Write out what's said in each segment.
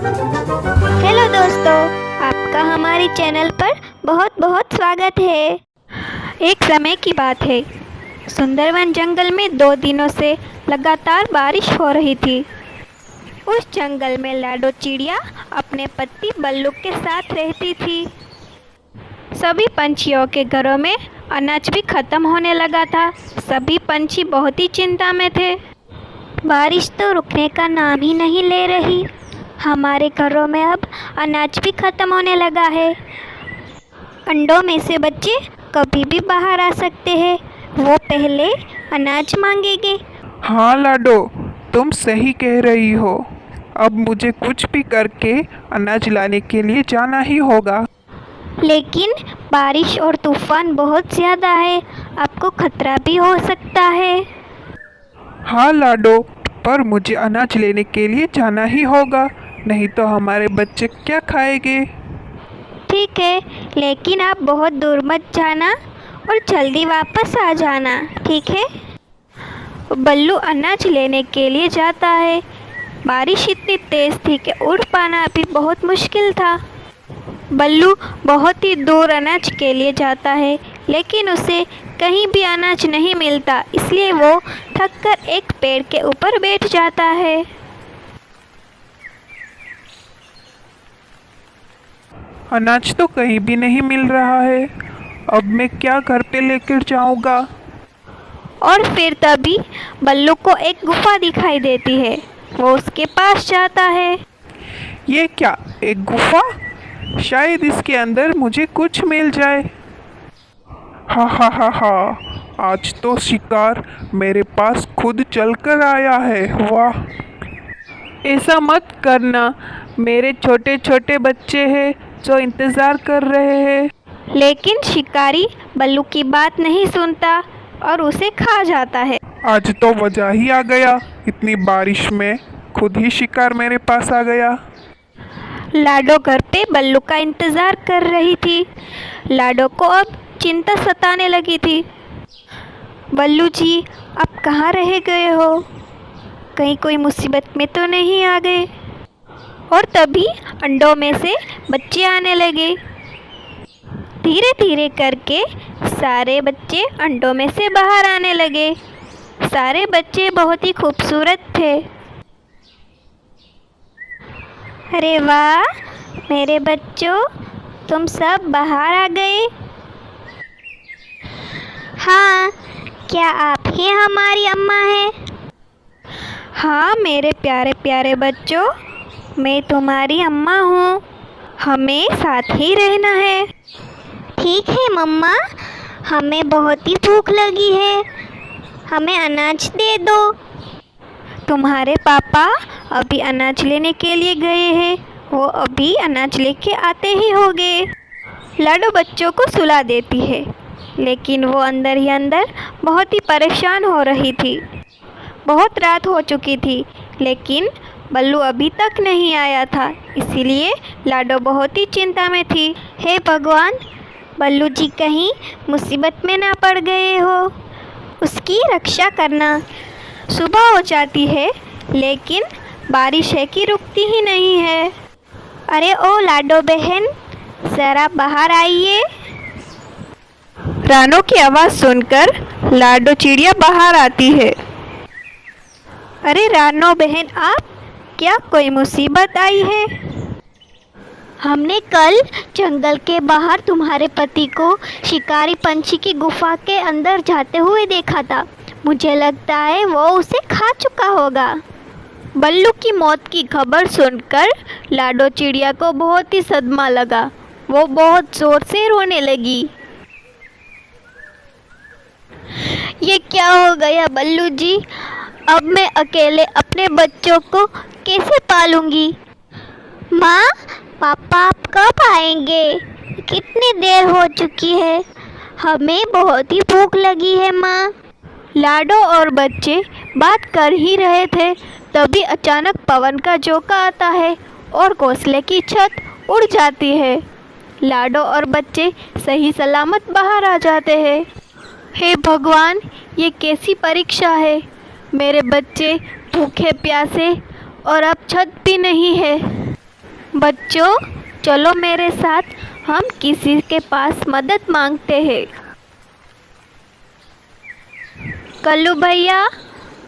Hello दोस्तों, आपका हमारे चैनल पर बहुत बहुत स्वागत है। एक समय की बात है, सुंदरवन जंगल में 2 दिनों से लगातार बारिश हो रही थी। उस जंगल में लाडो चिड़िया अपने पति बल्लू के साथ रहती थी। सभी पंछियों के घरों में अनाज भी खत्म होने लगा था। सभी पंछी बहुत ही चिंता में थे। बारिश तो रुकने का नाम ही नहीं ले रही। हमारे घरों में अब अनाज भी ख़त्म होने लगा है। अंडों में से बच्चे कभी भी बाहर आ सकते हैं। वो पहले अनाज मांगेंगे। हाँ लाडो, तुम सही कह रही हो। अब मुझे कुछ भी करके अनाज लाने के लिए जाना ही होगा। लेकिन बारिश और तूफान बहुत ज़्यादा है, आपको खतरा भी हो सकता है। हाँ लाडो, पर मुझे अनाज लेने के लिए जाना ही होगा, नहीं तो हमारे बच्चे क्या खाएंगे। ठीक है, लेकिन आप बहुत दूर मत जाना और जल्दी वापस आ जाना, ठीक है? बल्लू अनाज लेने के लिए जाता है। बारिश इतनी तेज़ थी कि उड़ पाना भी बहुत मुश्किल था। बल्लू बहुत ही दूर अनाज के लिए जाता है, लेकिन उसे कहीं भी अनाज नहीं मिलता, इसलिए वो थककर एक पेड़ के ऊपर बैठ जाता है। अनाज तो कहीं भी नहीं मिल रहा है। अब मैं क्या घर पे लेकर जाऊंगा। और फिर तभी बल्लू को एक गुफा दिखाई देती है। वो उसके पास जाता है। ये क्या, एक गुफा? शायद इसके अंदर मुझे कुछ मिल जाए। हा हा हा हा, आज तो शिकार मेरे पास खुद चलकर आया है। वाह! ऐसा मत करना, मेरे छोटे छोटे बच्चे हैं जो इंतज़ार कर रहे हैं। लेकिन शिकारी बल्लू की बात नहीं सुनता और उसे खा जाता है। आज तो मज़ा ही आ गया, इतनी बारिश में खुद ही शिकार मेरे पास आ गया। लाडो घर पे बल्लू का इंतज़ार कर रही थी। लाडो को अब चिंता सताने लगी थी। बल्लू जी, आप कहाँ रह गए हो? कहीं कोई मुसीबत में तो नहीं आ गए? और तभी अंडों में से बच्चे आने लगे। धीरे धीरे करके सारे बच्चे अंडों में से बाहर आने लगे। सारे बच्चे बहुत ही खूबसूरत थे। अरे वाह मेरे बच्चों, तुम सब बाहर आ गए। हाँ, क्या आप ही हमारी अम्मा हैं? हाँ मेरे प्यारे प्यारे बच्चों, मैं तुम्हारी अम्मा हूँ। हमें साथ ही रहना है। ठीक है मम्मा, हमें बहुत ही भूख लगी है, हमें अनाज दे दो। तुम्हारे पापा अभी अनाज लेने के लिए गए हैं, वो अभी अनाज लेके आते ही होंगे। लाडो बच्चों को सुला देती है, लेकिन वो अंदर ही अंदर बहुत ही परेशान हो रही थी। बहुत रात हो चुकी थी, लेकिन बल्लू अभी तक नहीं आया था, इसीलिए लाडो बहुत ही चिंता में थी। हे भगवान, बल्लू जी कहीं मुसीबत में ना पड़ गए हो, उसकी रक्षा करना। सुबह हो जाती है, लेकिन बारिश है कि रुकती ही नहीं है। अरे ओ लाडो बहन, ज़रा बाहर आइए। रानो की आवाज़ सुनकर लाडो चिड़िया बाहर आती है। अरे रानो बहन, आप, क्या कोई मुसीबत आई है? हमने कल जंगल के बाहर तुम्हारे पति को शिकारी पंछी की गुफा के अंदर जाते हुए देखा था। मुझे लगता है वो उसे खा चुका होगा। बल्लू की मौत की खबर सुनकर लाडो चिड़िया को बहुत ही सदमा लगा। वो बहुत ज़ोर से रोने लगी। ये क्या हो गया बल्लू जी? अब मैं अकेले अपने बच्चों को कैसे पालूंगी? माँ, पापा आप कब आएंगे? कितनी देर हो चुकी है, हमें बहुत ही भूख लगी है माँ। लाडो और बच्चे बात कर ही रहे थे, तभी अचानक पवन का झोंका आता है और घोंसले की छत उड़ जाती है। लाडो और बच्चे सही सलामत बाहर आ जाते हैं। हे भगवान, ये कैसी परीक्षा है। मेरे बच्चे भूखे प्यासे और अब छत भी नहीं है। बच्चों, चलो मेरे साथ, हम किसी के पास मदद मांगते हैं। कल्लू भैया,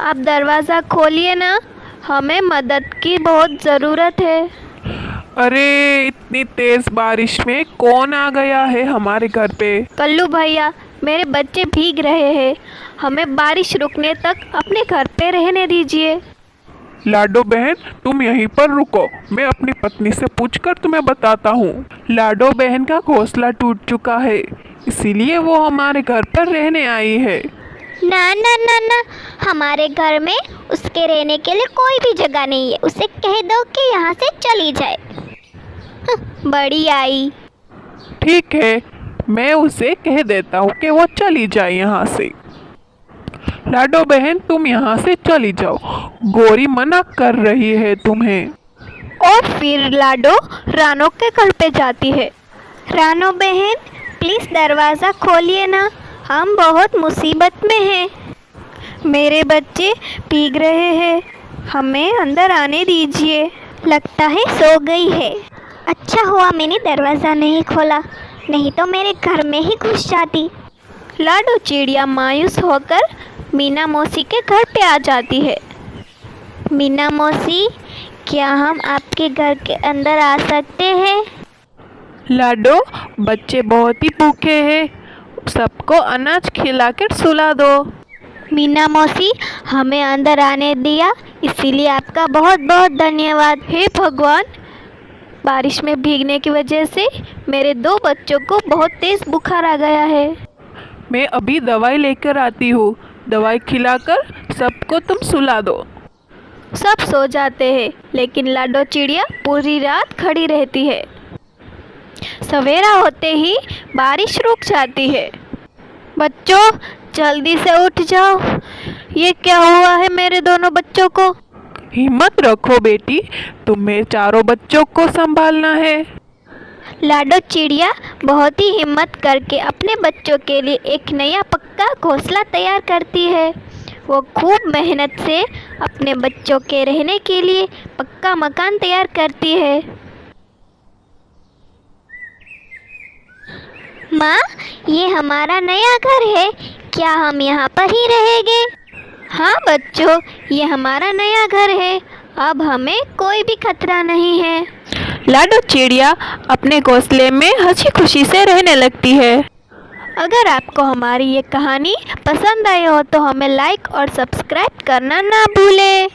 आप दरवाज़ा खोलिए ना, हमें मदद की बहुत ज़रूरत है। अरे इतनी तेज बारिश में कौन आ गया है हमारे घर पे? कल्लू भैया, मेरे बच्चे भीग रहे हैं, हमें बारिश रुकने तक अपने घर पे रहने दीजिए। लाडो बहन, तुम यहीं पर रुको, मैं अपनी पत्नी से पूछकर तुम्हें बताता हूँ। लाडो बहन का घोंसला टूट चुका है, इसीलिए वो हमारे घर पर रहने आई है। ना ना ना ना, हमारे घर में उसके रहने के लिए कोई भी जगह नहीं है। उसे कह दो कि यहाँ से चली जाए। बड़ी आई। ठीक है, मैं उसे कह देता हूँ कि वो चली जाए यहाँ से। लाडो बहन, तुम यहाँ से चली जाओ, गौरी मना कर रही है तुम्हें। और फिर लाडो रानो के घर पे जाती है। रानो बहन, प्लीज़ दरवाज़ा खोलिए ना, हम बहुत मुसीबत में हैं। मेरे बच्चे भीग रहे हैं, हमें अंदर आने दीजिए। लगता है सो गई है। अच्छा हुआ मैंने दरवाज़ा नहीं खोला, नहीं तो मेरे घर में ही घुस जाती। लाडो चिड़िया मायूस होकर मीना मौसी के घर पे आ जाती है। मीना मौसी, क्या हम आपके घर के अंदर आ सकते हैं? लाडो, बच्चे बहुत ही भूखे हैं, सबको अनाज खिलाकर सुला दो। मीना मौसी, हमें अंदर आने दिया, इसीलिए आपका बहुत बहुत धन्यवाद। हे भगवान, बारिश में भीगने की वजह से मेरे 2 बच्चों को बहुत तेज़ बुखार आ गया है। मैं अभी दवाई लेकर आती हूँ, दवाई खिलाकर सबको तुम सुला दो। सब सो जाते हैं, लेकिन लाडो चिड़िया पूरी रात खड़ी रहती है। सवेरा होते ही बारिश रुक जाती है। बच्चों, जल्दी से उठ जाओ, ये क्या हुआ है मेरे दोनों बच्चों को? हिम्मत रखो बेटी, तुम्हें चारों बच्चों को संभालना है। लाडो चिड़िया बहुत ही हिम्मत करके अपने बच्चों के लिए एक नया पक्का घोंसला तैयार करती है। वो खूब मेहनत से अपने बच्चों के रहने के लिए पक्का मकान तैयार करती है। माँ, ये हमारा नया घर है, क्या हम यहाँ पर ही रहेंगे? हाँ बच्चों, ये हमारा नया घर है, अब हमें कोई भी खतरा नहीं है। लाडो चिड़िया अपने घोंसले में हंसी खुशी से रहने लगती है। अगर आपको हमारी ये कहानी पसंद आई हो तो हमें लाइक और सब्सक्राइब करना ना भूलें।